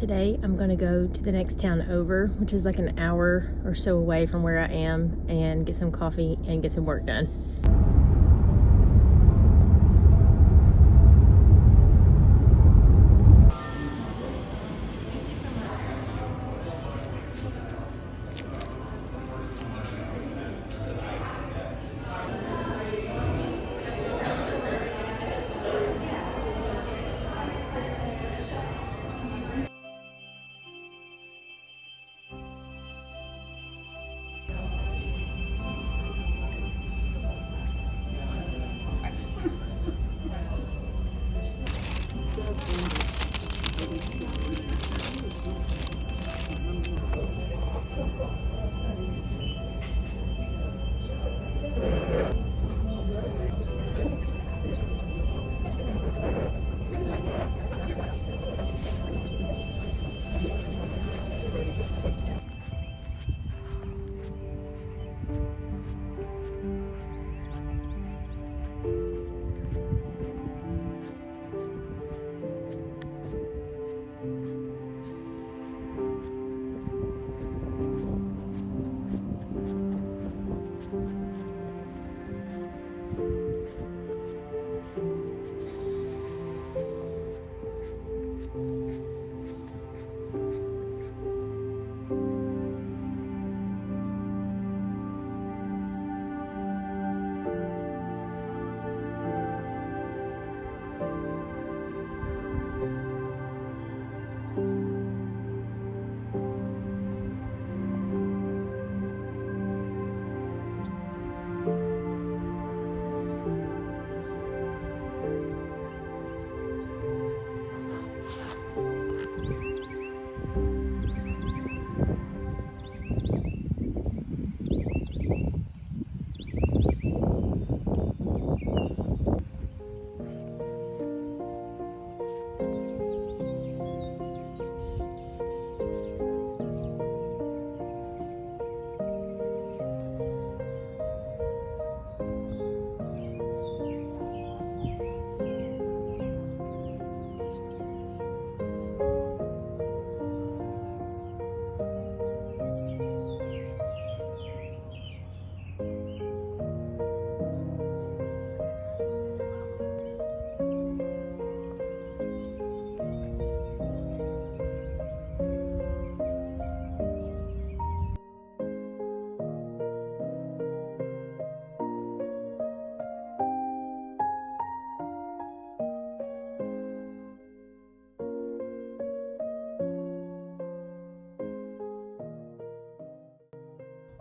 Today I'm gonna go to the next town over, which is like an hour or so away from where I am, and get some coffee and get some work done.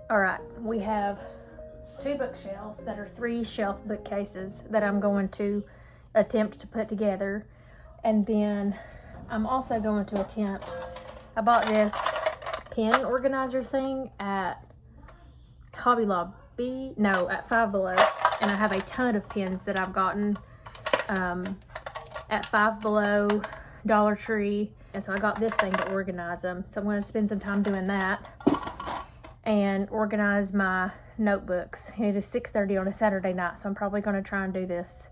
All right, we have two bookshelves that are 3 shelf bookcases that I'm going to attempt to put together. And then I'm also going to attempt, I bought this pen organizer thing at Hobby Lobby, no, at Five Below. And I have a ton of pens that I've gotten at Five Below, Dollar Tree. And so I got this thing to organize them. So I'm going to spend some time doing that and organize my notebooks. And it is 6:30 on a Saturday night, so I'm probably going to try and do this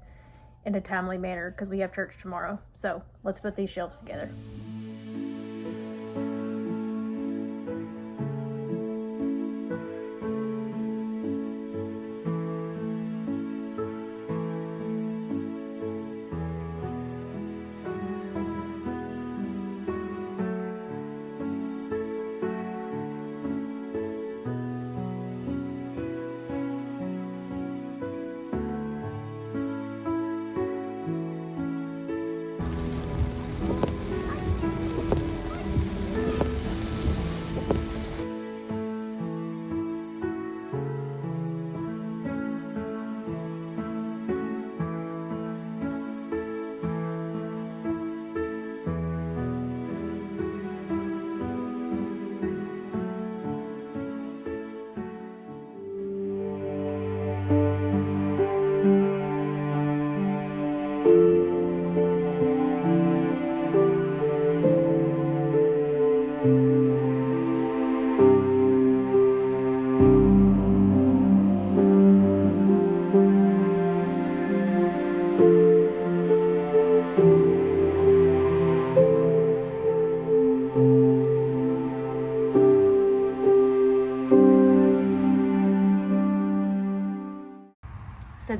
in a timely manner because we have church tomorrow. So let's put these shelves together.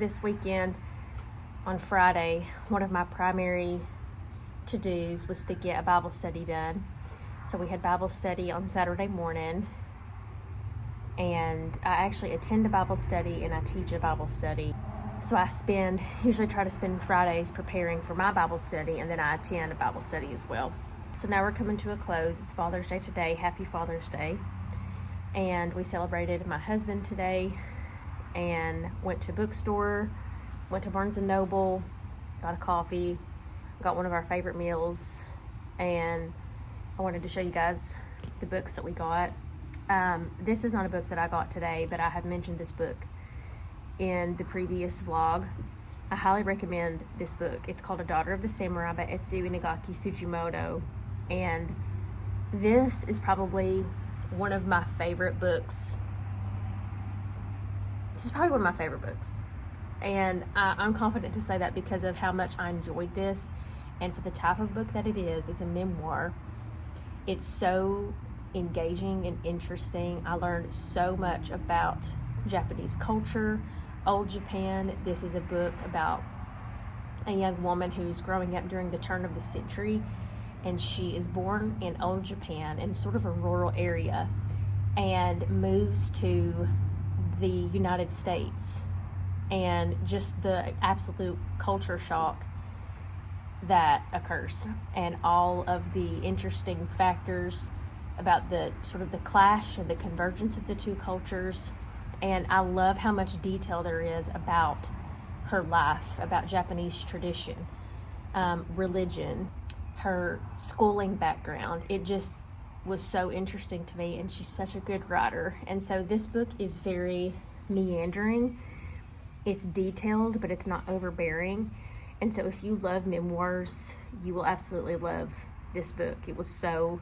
this weekend, on Friday, one of my primary to-dos was to get a Bible study done. So we had Bible study on Saturday morning, and I actually attend a Bible study and I teach a Bible study. So I usually try to spend Fridays preparing for my Bible study, and then I attend a Bible study as well. So now we're coming to a close. It's Father's Day today. Happy Father's Day. And we celebrated my husband today and went to a bookstore, went to Barnes & Noble, got a coffee, got one of our favorite meals, and I wanted to show you guys the books that we got. This is not a book that I got today, but I have mentioned this book in the previous vlog. I highly recommend this book. It's called A Daughter of the Samurai by Etsu Inagaki Tsujimoto, and this is probably one of my favorite books. This is probably one of my favorite books, and I'm confident to say that because of how much I enjoyed this, and for the type of book that it is. It's a memoir. It's so engaging and interesting. I learned so much about Japanese culture, old Japan. This is a book about a young woman who's growing up during the turn of the century, and she is born in old Japan in sort of a rural area and moves to the United States, and just the absolute culture shock that occurs, and all of the interesting factors about the sort of the clash and the convergence of the two cultures. And I love how much detail there is about her life, about Japanese tradition, religion, her schooling background. It just was so interesting to me, and she's such a good writer. And so this book is very meandering. It's detailed, but it's not overbearing. And so if you love memoirs, you will absolutely love this book. It was so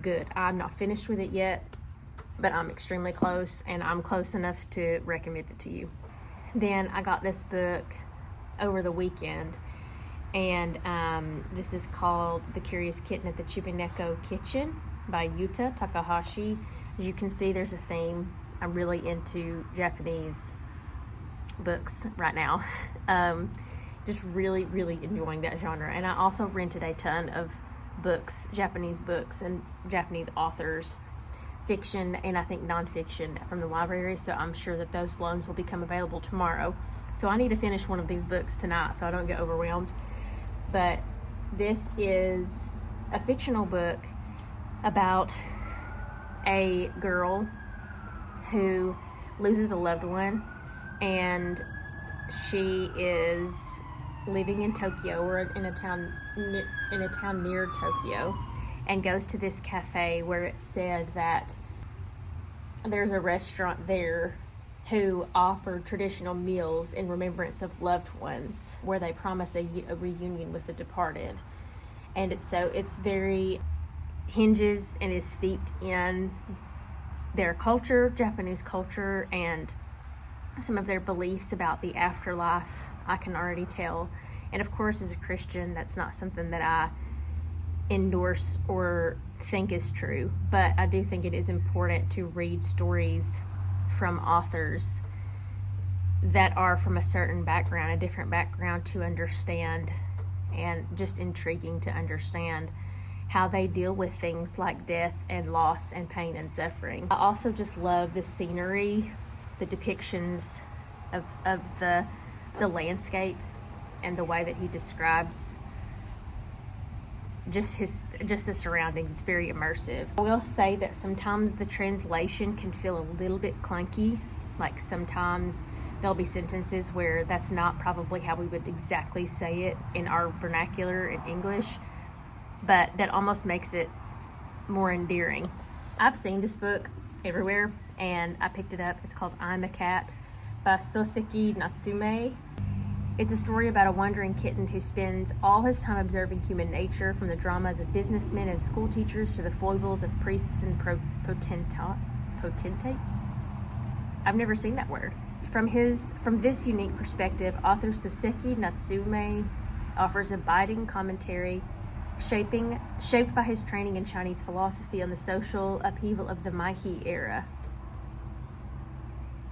good. I'm not finished with it yet, but I'm extremely close, and I'm close enough to recommend it to you. Then I got this book over the weekend, and this is called The Curious Kitten at the Chibaneko Kitchen by Yuta Takahashi. As you can see, there's a theme. I'm really into Japanese books right now. Just really, really enjoying that genre. And I also rented a ton of books, Japanese books and Japanese authors, fiction and I think nonfiction, from the library. So I'm sure that those loans will become available tomorrow. So I need to finish one of these books tonight so I don't get overwhelmed. But this is a fictional book about a girl who loses a loved one, and she is living in Tokyo, or in a town near Tokyo, and goes to this cafe where it said that there's a restaurant there who offer traditional meals in remembrance of loved ones, where they promise a reunion with the departed. And it's very hinges and is steeped in their culture, Japanese culture, and some of their beliefs about the afterlife. I can already tell. And of course, as a Christian, that's not something that I endorse or think is true, but I do think it is important to read stories from authors that are from a certain background, a different background, to understand, and just intriguing to understand how they deal with things like death and loss and pain and suffering. I also just love the scenery, the depictions of the landscape, and the way that he describes just the surroundings. It's very immersive. I will say that sometimes the translation can feel a little bit clunky. Like sometimes there'll be sentences where that's not probably how we would exactly say it in our vernacular in English, but that almost makes it more endearing. I've seen this book everywhere, and I picked it up. It's called I'm a Cat by Soseki Natsume. It's a story about a wandering kitten who spends all his time observing human nature, from the dramas of businessmen and school teachers to the foibles of priests and potentates. I've never seen that word. From this unique perspective, author Soseki Natsume offers a biting commentary shaped by his training in Chinese philosophy on the social upheaval of the Meiji era.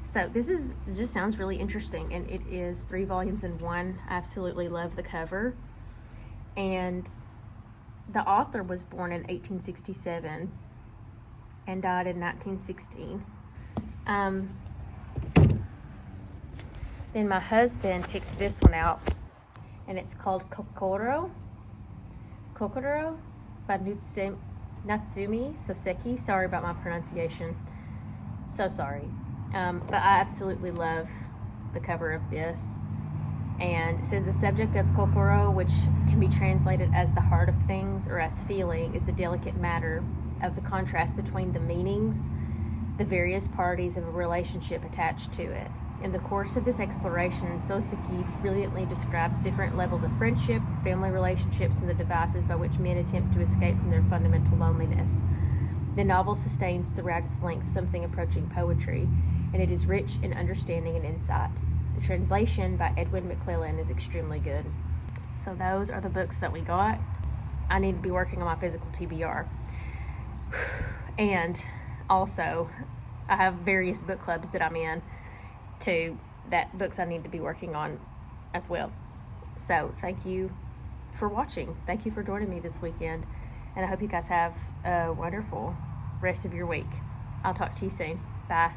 So this just sounds really interesting, and it is 3 volumes in one. I absolutely love the cover. And the author was born in 1867 and died in 1916. Then my husband picked this one out, and it's called Kokoro by Natsumi Soseki. Sorry about my pronunciation. So sorry. But I absolutely love the cover of this. And it says the subject of kokoro, which can be translated as the heart of things or as feeling, is the delicate matter of the contrast between the meanings, the various parties of a relationship attached to it. In the course of this exploration, Soseki brilliantly describes different levels of friendship, family relationships, and the devices by which men attempt to escape from their fundamental loneliness. The novel sustains throughout its length something approaching poetry, and it is rich in understanding and insight. The translation by Edwin McClellan is extremely good. So those are the books that we got. I need to be working on my physical TBR. And also, I have various book clubs that I'm in too, that books I need to be working on as well. So thank you for watching. Thank you for joining me this weekend. And I hope you guys have a wonderful rest of your week. I'll talk to you soon. Bye.